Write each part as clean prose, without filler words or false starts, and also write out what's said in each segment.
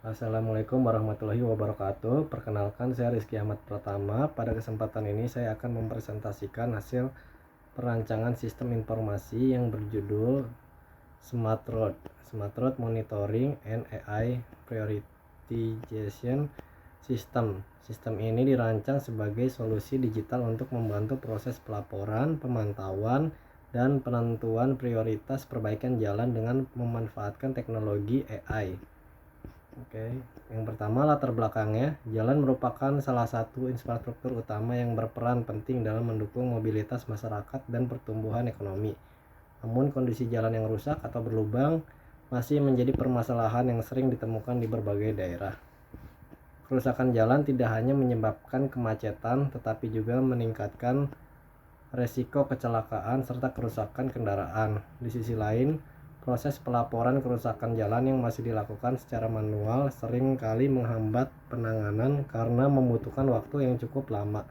Assalamualaikum warahmatullahi wabarakatuh. Perkenalkan, saya Rizky Ahmad Pratama. Pada kesempatan ini saya akan mempresentasikan hasil perancangan sistem informasi yang berjudul Smart Road Monitoring and AI Prioritization System. Sistem ini dirancang sebagai solusi digital untuk membantu proses pelaporan, pemantauan, dan penentuan prioritas perbaikan jalan dengan memanfaatkan teknologi AI. Oke, yang pertama, latar belakangnya. Jalan merupakan salah satu infrastruktur utama yang berperan penting dalam mendukung mobilitas masyarakat dan pertumbuhan ekonomi. Namun kondisi jalan yang rusak atau berlubang masih menjadi permasalahan yang sering ditemukan di berbagai daerah. Kerusakan jalan tidak hanya menyebabkan kemacetan, tetapi juga meningkatkan resiko kecelakaan serta kerusakan kendaraan. Di sisi lain, proses pelaporan kerusakan jalan yang masih dilakukan secara manual sering kali menghambat penanganan karena membutuhkan waktu yang cukup lama.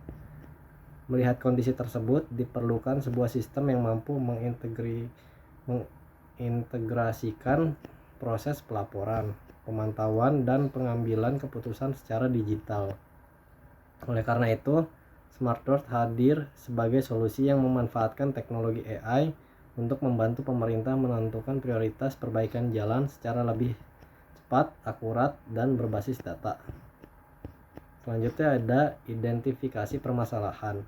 Melihat kondisi tersebut, diperlukan sebuah sistem yang mampu mengintegrasikan proses pelaporan, pemantauan, dan pengambilan keputusan secara digital. Oleh karena itu, Smart Road hadir sebagai solusi yang memanfaatkan teknologi AI untuk membantu pemerintah menentukan prioritas perbaikan jalan secara lebih cepat, akurat, dan berbasis data. Selanjutnya ada identifikasi permasalahan.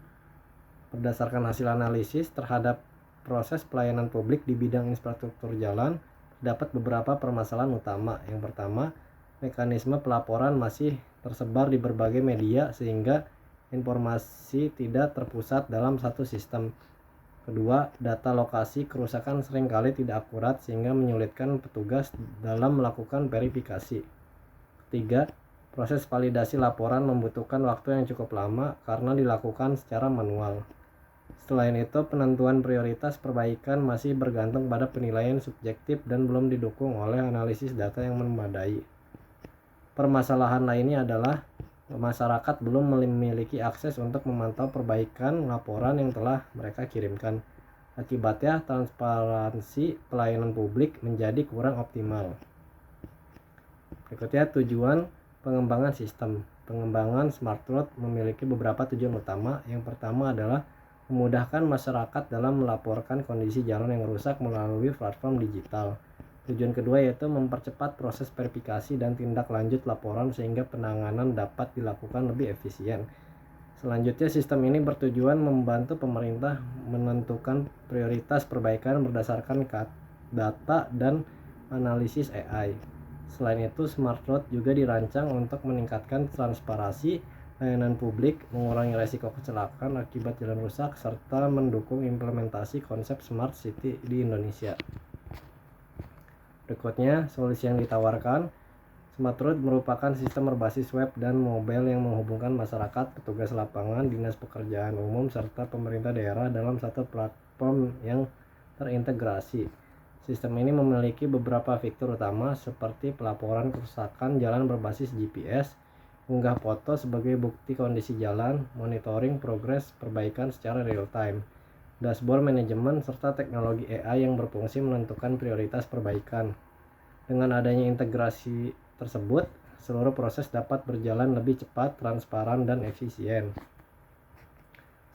Berdasarkan hasil analisis terhadap proses pelayanan publik di bidang infrastruktur jalan, terdapat beberapa permasalahan utama. Yang pertama, mekanisme pelaporan masih tersebar di berbagai media sehingga informasi tidak terpusat dalam satu sistem. Kedua, data lokasi kerusakan seringkali tidak akurat sehingga menyulitkan petugas dalam melakukan verifikasi. Ketiga, proses validasi laporan membutuhkan waktu yang cukup lama karena dilakukan secara manual. Selain itu, penentuan prioritas perbaikan masih bergantung pada penilaian subjektif dan belum didukung oleh analisis data yang memadai. Permasalahan lainnya adalah masyarakat belum memiliki akses untuk memantau perbaikan laporan yang telah mereka kirimkan. Akibatnya, transparansi pelayanan publik menjadi kurang optimal. Berikutnya, tujuan pengembangan sistem. Pengembangan Smart Road memiliki beberapa tujuan utama. Yang pertama adalah memudahkan masyarakat dalam melaporkan kondisi jalan yang rusak melalui platform digital. Tujuan kedua yaitu mempercepat proses verifikasi dan tindak lanjut laporan sehingga penanganan dapat dilakukan lebih efisien. Selanjutnya, sistem ini bertujuan membantu pemerintah menentukan prioritas perbaikan berdasarkan data dan analisis AI. Selain itu, Smart Road juga dirancang untuk meningkatkan transparansi layanan publik, mengurangi risiko kecelakaan akibat jalan rusak, serta mendukung implementasi konsep Smart City di Indonesia. Berikutnya, solusi yang ditawarkan. Smart Road merupakan sistem berbasis web dan mobile yang menghubungkan masyarakat, petugas lapangan, dinas pekerjaan umum, serta pemerintah daerah dalam satu platform yang terintegrasi. Sistem ini memiliki beberapa fitur utama seperti pelaporan kerusakan jalan berbasis GPS, unggah foto sebagai bukti kondisi jalan, monitoring progres perbaikan secara real time, dashboard manajemen, serta teknologi AI yang berfungsi menentukan prioritas perbaikan. Dengan adanya integrasi tersebut, seluruh proses dapat berjalan lebih cepat, transparan, dan efisien.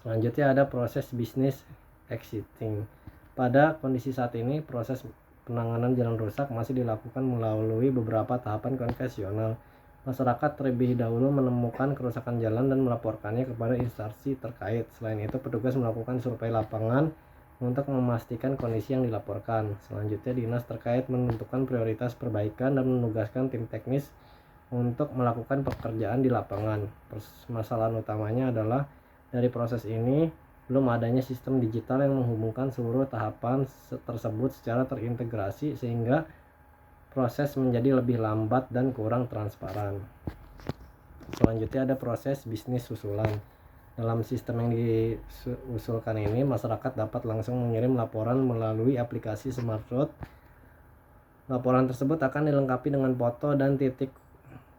Selanjutnya ada proses bisnis exiting. Pada kondisi saat ini, proses penanganan jalan rusak masih dilakukan melalui beberapa tahapan konvensional. Masyarakat terlebih dahulu menemukan kerusakan jalan dan melaporkannya kepada instansi terkait. Selain itu, petugas melakukan survei lapangan untuk memastikan kondisi yang dilaporkan. Selanjutnya, dinas terkait menentukan prioritas perbaikan dan menugaskan tim teknis untuk melakukan pekerjaan di lapangan. Permasalahan utamanya adalah dari proses ini belum adanya sistem digital yang menghubungkan seluruh tahapan tersebut secara terintegrasi sehingga proses menjadi lebih lambat dan kurang transparan. Selanjutnya ada proses bisnis susulan. Dalam sistem yang diusulkan ini, masyarakat dapat langsung mengirim laporan melalui aplikasi Smart Road. Laporan tersebut akan dilengkapi dengan foto dan titik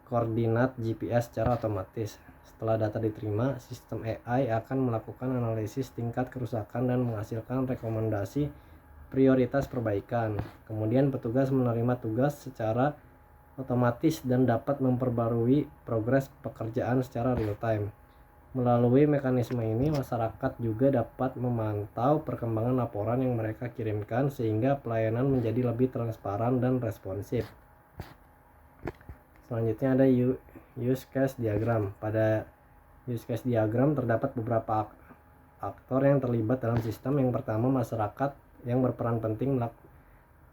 koordinat GPS secara otomatis. Setelah data diterima, sistem AI akan melakukan analisis tingkat kerusakan dan menghasilkan rekomendasi prioritas perbaikan. Kemudian petugas menerima tugas secara otomatis dan dapat memperbarui progres pekerjaan secara real time. Melalui mekanisme ini, masyarakat juga dapat memantau perkembangan laporan yang mereka kirimkan sehingga pelayanan menjadi lebih transparan dan responsif. Selanjutnya ada use case diagram. Pada use case diagram terdapat beberapa aktor yang terlibat dalam sistem. Yang pertama, masyarakat yang berperan penting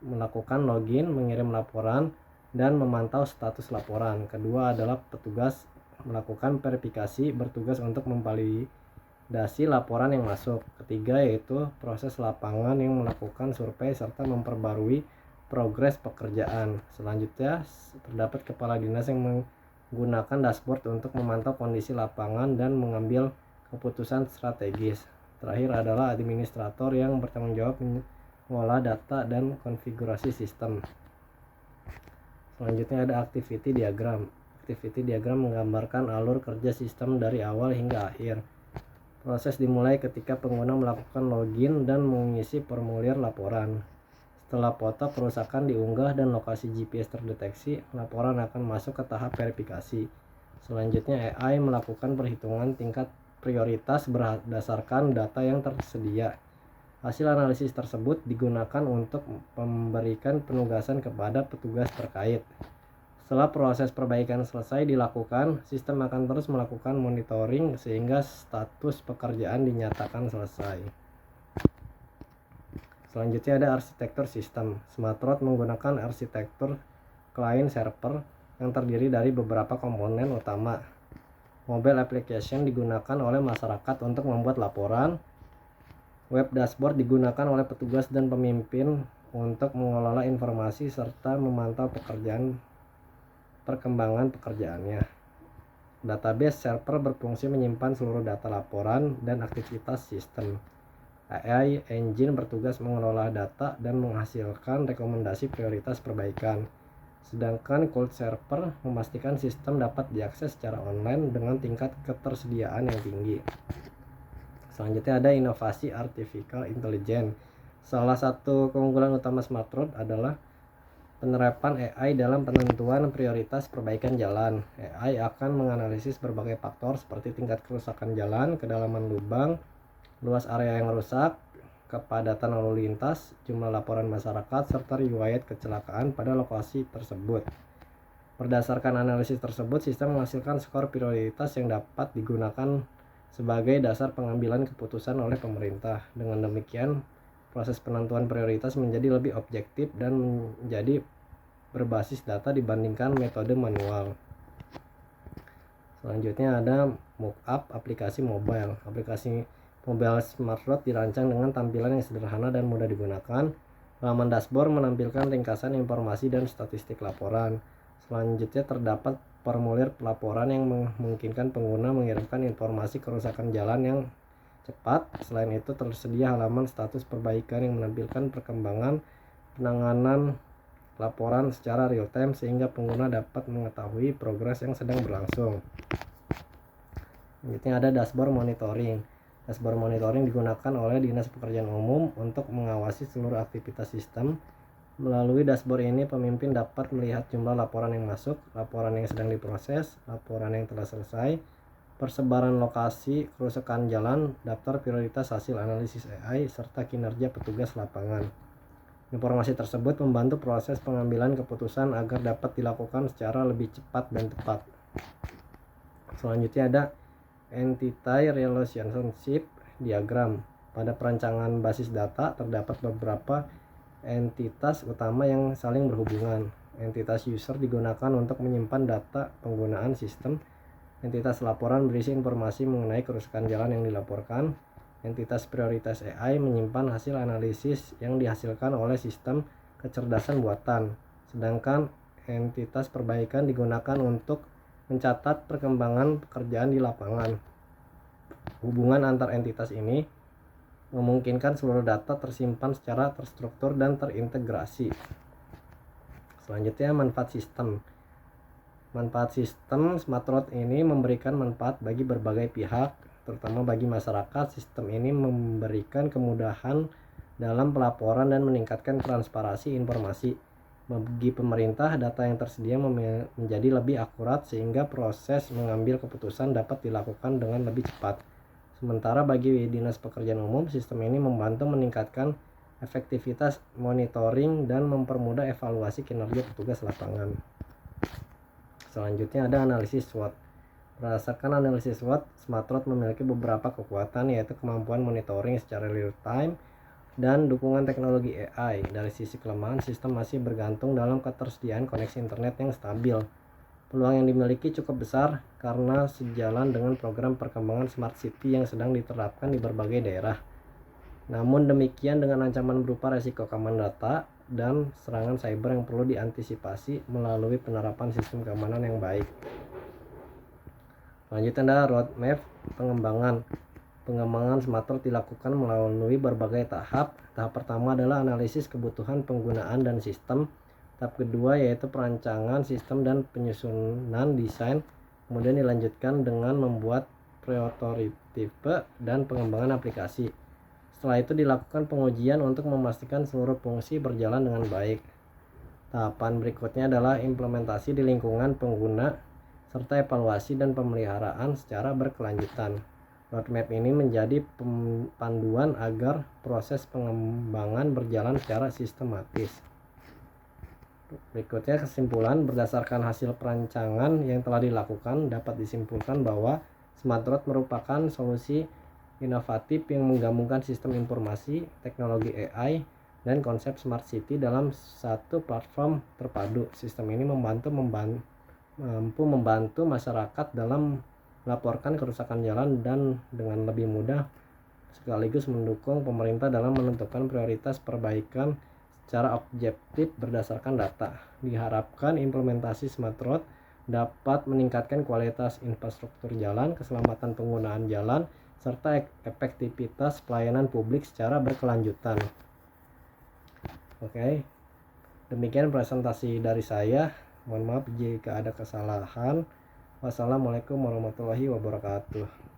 melakukan login, mengirim laporan, dan memantau status laporan. Kedua adalah petugas melakukan verifikasi, bertugas untuk memvalidasi laporan yang masuk. Ketiga yaitu proses lapangan yang melakukan survei serta memperbarui progres pekerjaan. Selanjutnya terdapat kepala dinas yang menggunakan dashboard untuk memantau kondisi lapangan dan mengambil keputusan strategis. Terakhir adalah administrator yang bertanggung jawab mengolah data dan konfigurasi sistem. Selanjutnya ada activity diagram. Activity diagram menggambarkan alur kerja sistem dari awal hingga akhir. Proses dimulai ketika pengguna melakukan login dan mengisi formulir laporan. Setelah foto kerusakan diunggah dan lokasi GPS terdeteksi, laporan akan masuk ke tahap verifikasi. Selanjutnya AI melakukan perhitungan tingkat prioritas berdasarkan data yang tersedia. Hasil analisis tersebut digunakan untuk memberikan penugasan kepada petugas terkait. Setelah proses perbaikan selesai dilakukan, sistem akan terus melakukan monitoring sehingga status pekerjaan dinyatakan selesai. Selanjutnya ada arsitektur sistem. SmartRoad menggunakan arsitektur client server yang terdiri dari beberapa komponen utama. Mobile application digunakan oleh masyarakat untuk membuat laporan. Web dashboard digunakan oleh petugas dan pemimpin untuk mengelola informasi serta memantau perkembangan pekerjaannya. Database server berfungsi menyimpan seluruh data laporan dan aktivitas sistem. AI engine bertugas mengelola data dan menghasilkan rekomendasi prioritas perbaikan. Sedangkan cold server memastikan sistem dapat diakses secara online dengan tingkat ketersediaan yang tinggi. Selanjutnya ada inovasi artificial intelligence. Salah satu keunggulan utama SmartRoad adalah penerapan AI dalam penentuan prioritas perbaikan jalan. AI akan menganalisis berbagai faktor seperti tingkat kerusakan jalan, kedalaman lubang, luas area yang rusak, kepadatan lalu lintas, jumlah laporan masyarakat, serta riwayat kecelakaan pada lokasi tersebut. Berdasarkan analisis tersebut, sistem menghasilkan skor prioritas yang dapat digunakan sebagai dasar pengambilan keputusan oleh pemerintah. Dengan demikian, proses penentuan prioritas menjadi lebih objektif dan menjadi berbasis data dibandingkan metode manual. Selanjutnya ada mockup aplikasi mobile. Aplikasi mobile SmartRoad dirancang dengan tampilan yang sederhana dan mudah digunakan. Halaman dashboard menampilkan ringkasan informasi dan statistik laporan. Selanjutnya terdapat formulir pelaporan yang memungkinkan pengguna mengirimkan informasi kerusakan jalan yang cepat. Selain itu tersedia halaman status perbaikan yang menampilkan perkembangan penanganan laporan secara real time sehingga pengguna dapat mengetahui progres yang sedang berlangsung. Selanjutnya ada dashboard monitoring. Dashboard monitoring digunakan oleh Dinas Pekerjaan Umum untuk mengawasi seluruh aktivitas sistem. Melalui dashboard ini pemimpin dapat melihat jumlah laporan yang masuk, laporan yang sedang diproses, laporan yang telah selesai, persebaran lokasi kerusakan jalan, daftar prioritas hasil analisis AI, serta kinerja petugas lapangan. Informasi tersebut membantu proses pengambilan keputusan agar dapat dilakukan secara lebih cepat dan tepat. Selanjutnya ada entity relationship diagram. Pada perancangan basis data terdapat beberapa entitas utama yang saling berhubungan. Entitas user digunakan untuk menyimpan data penggunaan sistem. Entitas laporan berisi informasi mengenai kerusakan jalan yang dilaporkan. Entitas prioritas AI menyimpan hasil analisis yang dihasilkan oleh sistem kecerdasan buatan. Sedangkan entitas perbaikan digunakan untuk mencatat perkembangan pekerjaan di lapangan. Hubungan antar entitas ini memungkinkan seluruh data tersimpan secara terstruktur dan terintegrasi. Selanjutnya manfaat sistem. Manfaat sistem SmartRoad ini memberikan manfaat bagi berbagai pihak, terutama bagi masyarakat. Sistem ini memberikan kemudahan dalam pelaporan dan meningkatkan transparansi informasi. Bagi pemerintah, data yang tersedia menjadi lebih akurat sehingga proses mengambil keputusan dapat dilakukan dengan lebih cepat. Sementara bagi Dinas Pekerjaan Umum, sistem ini membantu meningkatkan efektivitas monitoring dan mempermudah evaluasi kinerja petugas lapangan. Selanjutnya ada analisis SWOT. Berdasarkan analisis SWOT, Smartrot memiliki beberapa kekuatan, yaitu kemampuan monitoring secara real time dan dukungan teknologi AI. Dari sisi kelemahan, sistem masih bergantung dalam ketersediaan koneksi internet yang stabil. Peluang yang dimiliki cukup besar karena sejalan dengan program perkembangan Smart City yang sedang diterapkan di berbagai daerah. Namun demikian, dengan ancaman berupa resiko keamanan data dan serangan cyber yang perlu diantisipasi melalui penerapan sistem keamanan yang baik. Selanjutnya ada roadmap pengembangan. Pengembangan Smartrot dilakukan melalui berbagai tahap. Tahap pertama adalah analisis kebutuhan penggunaan dan sistem. Tahap kedua yaitu perancangan sistem dan penyusunan desain. Kemudian dilanjutkan dengan membuat prototipe dan pengembangan aplikasi. Setelah itu dilakukan pengujian untuk memastikan seluruh fungsi berjalan dengan baik. Tahapan berikutnya adalah implementasi di lingkungan pengguna serta evaluasi dan pemeliharaan secara berkelanjutan. Roadmap ini menjadi panduan agar proses pengembangan berjalan secara sistematis. Berikutnya kesimpulan. Berdasarkan hasil perancangan yang telah dilakukan, dapat disimpulkan bahwa Smartrot merupakan solusi inovatif yang menggabungkan sistem informasi, teknologi AI, dan konsep Smart City dalam satu platform terpadu. Sistem ini mampu membantu masyarakat dalam melaporkan kerusakan jalan dan dengan lebih mudah, sekaligus mendukung pemerintah dalam menentukan prioritas perbaikan secara objektif berdasarkan data. Diharapkan implementasi Smartrot dapat meningkatkan kualitas infrastruktur jalan, keselamatan penggunaan jalan, serta efektivitas pelayanan publik secara berkelanjutan. Oke, demikian presentasi dari saya. Mohon maaf jika ada kesalahan. Wassalamualaikum warahmatullahi wabarakatuh.